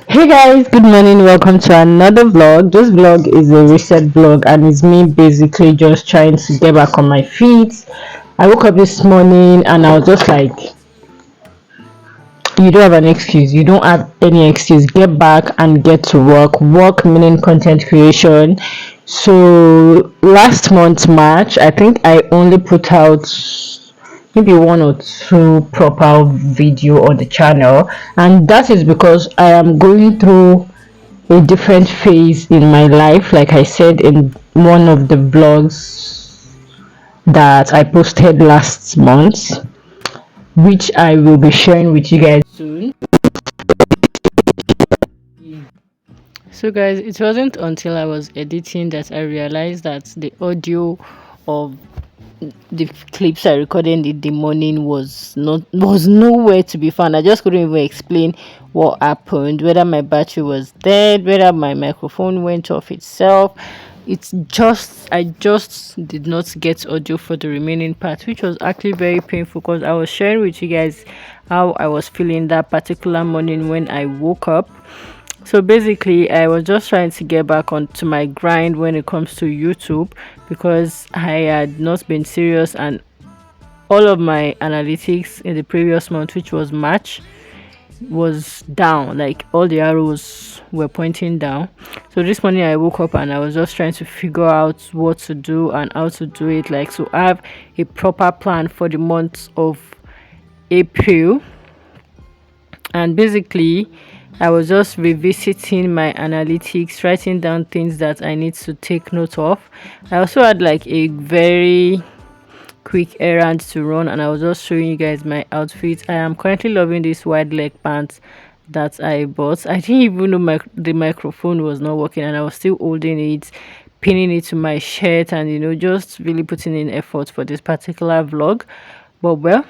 Hey guys, good morning. Welcome to another vlog. This vlog is a reset vlog and it's me basically just trying to get back on my feet. I woke up this morning and I was just like, you don't have an excuse. You don't have any excuse. Get back and get to work. Work meaning content creation. So last month, March, I think I only put out maybe one or two proper video on the channel, and that is because I am going through a different phase in my life, like I said in one of the vlogs that I posted last month, which I will be sharing with you guys soon. So guys, it wasn't until I was editing that I realized that the audio of the clips I recorded in the morning was nowhere to be found. I just couldn't even explain what happened, whether my battery was dead, whether my microphone went off itself. It's just I just did not get audio for the remaining part, which was actually very painful because I was sharing with you guys how I was feeling that particular morning when I woke up. So basically, I was just trying to get back onto my grind when it comes to YouTube because I had not been serious, and all of my analytics in the previous month, which was March, was down. Like all the arrows were pointing down. So this morning I woke up and I was just trying to figure out what to do and how to do it. Like, so I have a proper plan for the month of April, and basically I was just revisiting my analytics, writing down things that I need to take note of. I also had like a very quick errand to run, and I was just showing you guys my outfit. I am currently loving this wide leg pants that I bought. I didn't even know the microphone was not working, and I was still holding it, pinning it to my shirt, and just really putting in effort for this particular vlog. But well,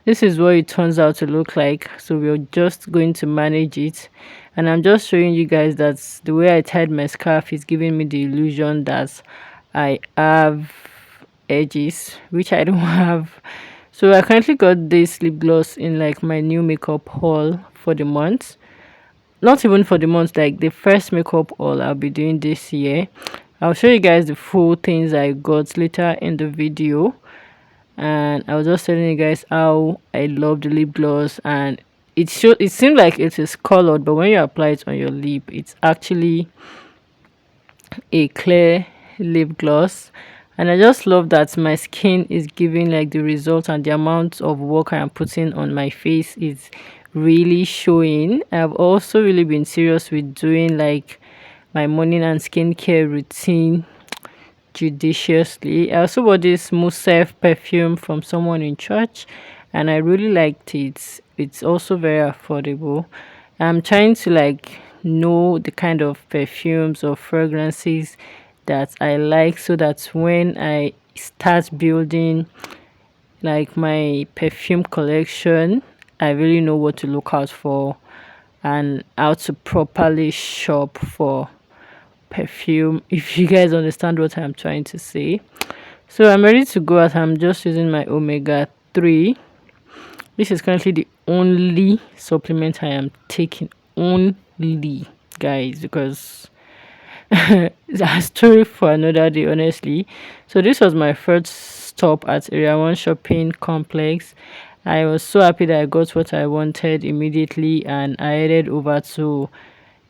this is what it turns out to look like, so we're just going to manage it. And I'm just showing you guys that the way I tied my scarf is giving me the illusion that I have edges, which I don't have. So I currently got this lip gloss in like my new makeup haul for the month. Not even for the month, like the first makeup haul I'll be doing this year. I'll show you guys the full things I got later in the video. And I was just telling you guys how I love the lip gloss, and it seemed like it is colored, but when you apply it on your lip, it's actually a clear lip gloss. And I just love that my skin is giving like the result, and the amount of work I am putting on my face is really showing. I've also really been serious with doing like my morning and skincare routine judiciously. I also bought this Musef perfume from someone in church, and I really liked it. It's also very affordable. I'm trying to like know the kind of perfumes or fragrances that I like, so that when I start building like my perfume collection, I really know what to look out for and how to properly shop for perfume, if you guys understand what I'm trying to say. So I'm ready to go out. I'm just using my omega 3. This is currently the only supplement I am taking, only, guys, because it's a story for another day, honestly. So this was my first stop at Area 1 shopping complex. I was so happy that I got what I wanted immediately, and I headed over to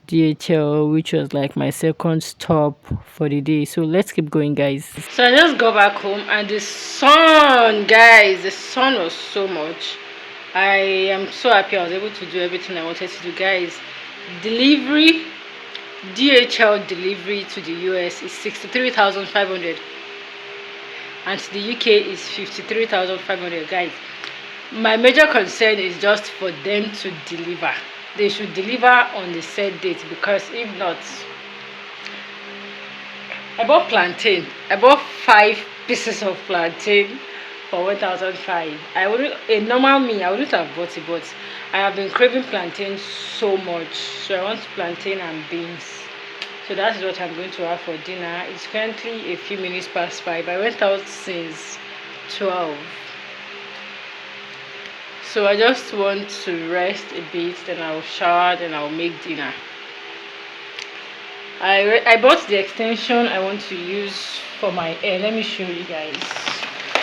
DHL, which was like my second stop for the day. So let's keep going, guys. So I just got back home, and the sun, guys, the sun was so much. I am so happy I was able to do everything I wanted to do, guys. Delivery, DHL delivery to the US is 63,500, and to the UK is 53,500, guys. My major concern is just for them to deliver. They should deliver on the set date, because if not, I bought plantain. I bought 5 pieces of plantain for 1,005. I wouldn't, a normal me, I wouldn't have bought it, but I have been craving plantain so much, so I want plantain and beans. So that is what I'm going to have for dinner. It's currently a few minutes past 5. I went out since 12. So I just want to rest a bit, then I'll shower, then I'll make dinner. I bought the extension I want to use for my hair. Let me show you guys.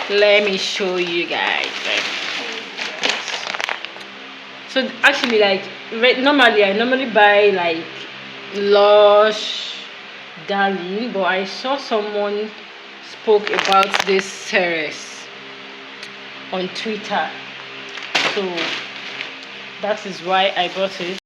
Let me show you guys. So actually, like normally, I normally buy like Lush, Darling, but I saw someone spoke about this series on Twitter, so that is why I bought it.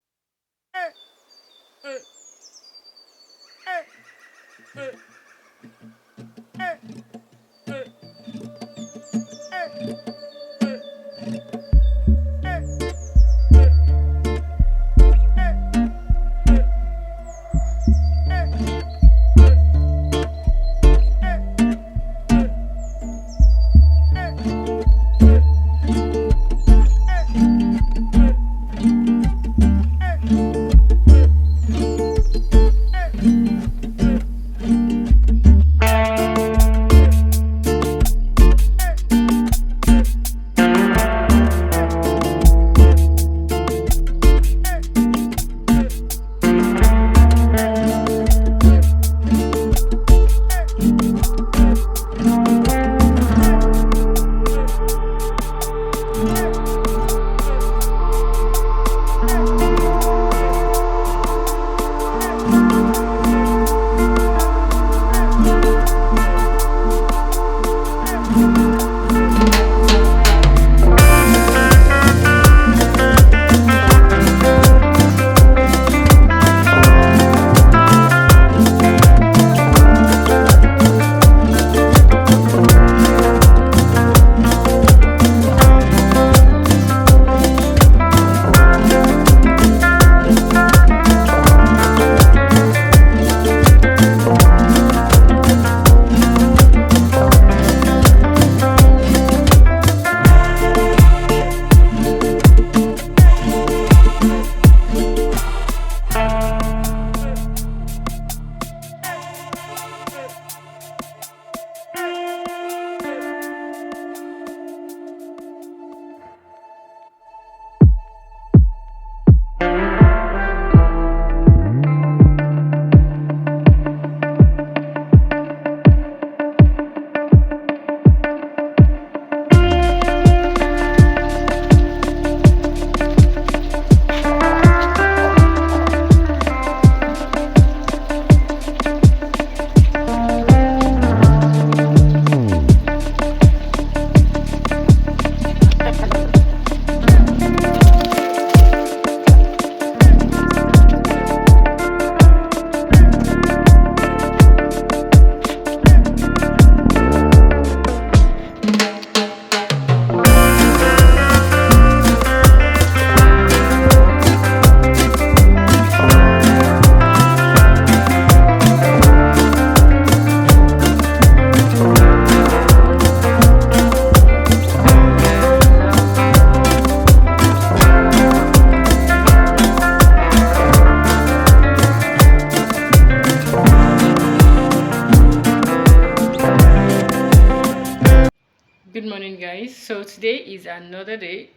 Good morning, guys. So today is another day.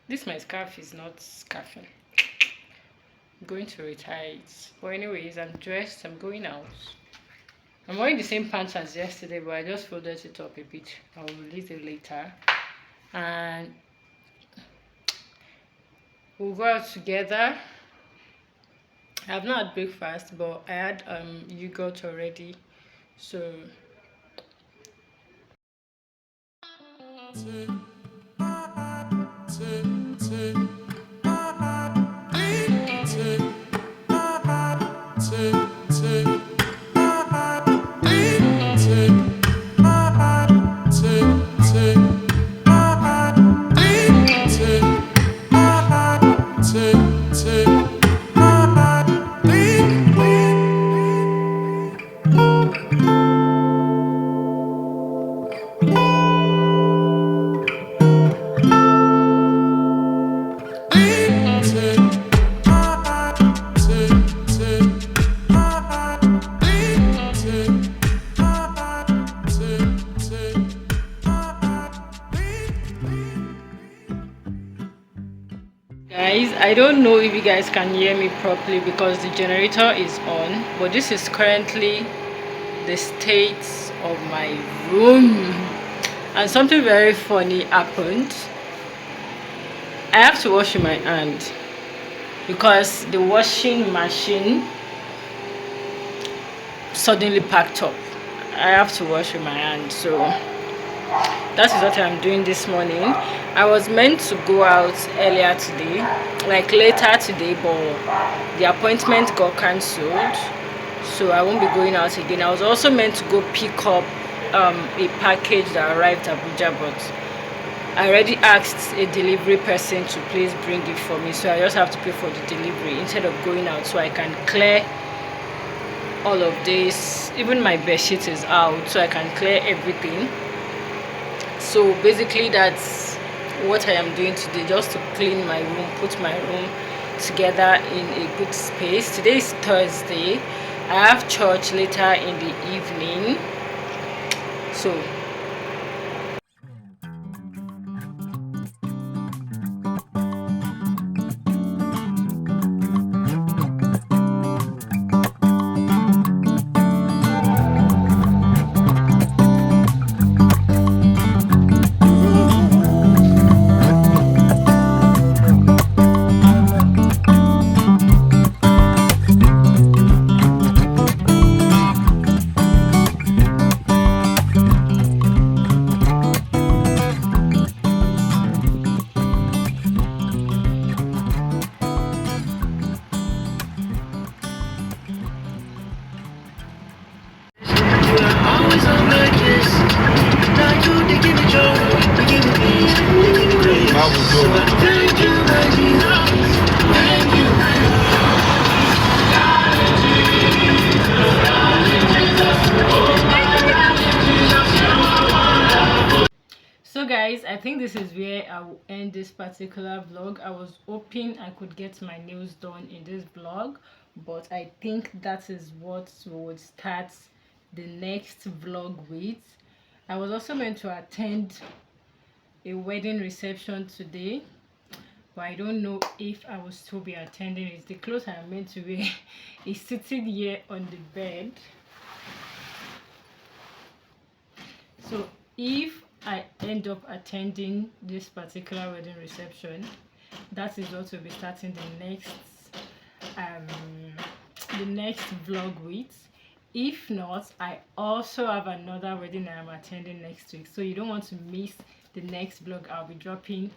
This my scarf is not scarfing. I'm going to retire it. But anyways, I'm dressed. I'm going out. I'm wearing the same pants as yesterday, but I just folded it up a bit. I'll release it later, and we'll go out together. I have not had breakfast, but I had yogurt already. So I don't know if you guys can hear me properly because the generator is on, but this is currently the state of my room. And something very funny happened. I have to wash my hand because the washing machine suddenly packed up. I have to wash with my hand, so that is what I'm doing this morning. I was meant to go out earlier today, like later today, but the appointment got cancelled, so I won't be going out again. I was also meant to go pick up a package that arrived at Abuja, but I already asked a delivery person to please bring it for me, so I just have to pay for the delivery instead of going out, so I can clear all of this. Even my bed sheet is out, so I can clear everything. So basically that's what I am doing today, just to clean my room, put my room together in a good space. Today is Thursday. I have church later in the evening, so guys, I think this is where I will end this particular vlog. I was hoping I could get my nails done in this vlog, but I think that is what we would start the next vlog with. I was also meant to attend a wedding reception today, but I don't know if I will still be attending it. The clothes I am meant to wear is sitting here on the bed, so if I end up attending this particular wedding reception, that is what we'll be starting um the next vlog with. If not, I also have another wedding I'm attending next week, so you don't want to miss the next vlog I'll be dropping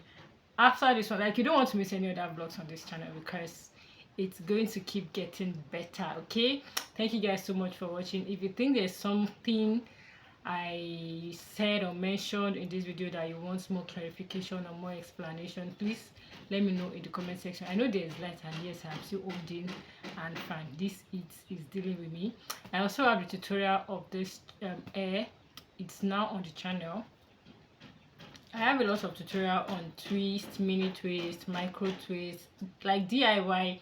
after this one. Like, you don't want to miss any other vlogs on this channel because it's going to keep getting better. Okay, thank you guys so much for watching. If you think there's something I said or mentioned in this video that you want more clarification or more explanation, please let me know in the comment section. I know there's light, and yes, I'm still holding and fan. This is dealing with me. I also have the tutorial of this hair. It's now on the channel. I have a lot of tutorial on twist, mini twist, micro twist, like DIY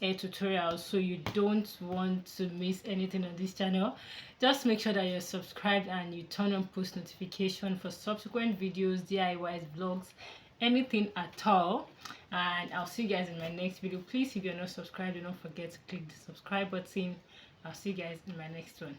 tutorials, so you don't want to miss anything on this channel. Just make sure that you're subscribed and you turn on post notification for subsequent videos, DIYs, vlogs, anything at all. And I'll see you guys in my next video. Please, if you're not subscribed, do not forget to click the subscribe button. I'll see you guys in my next one.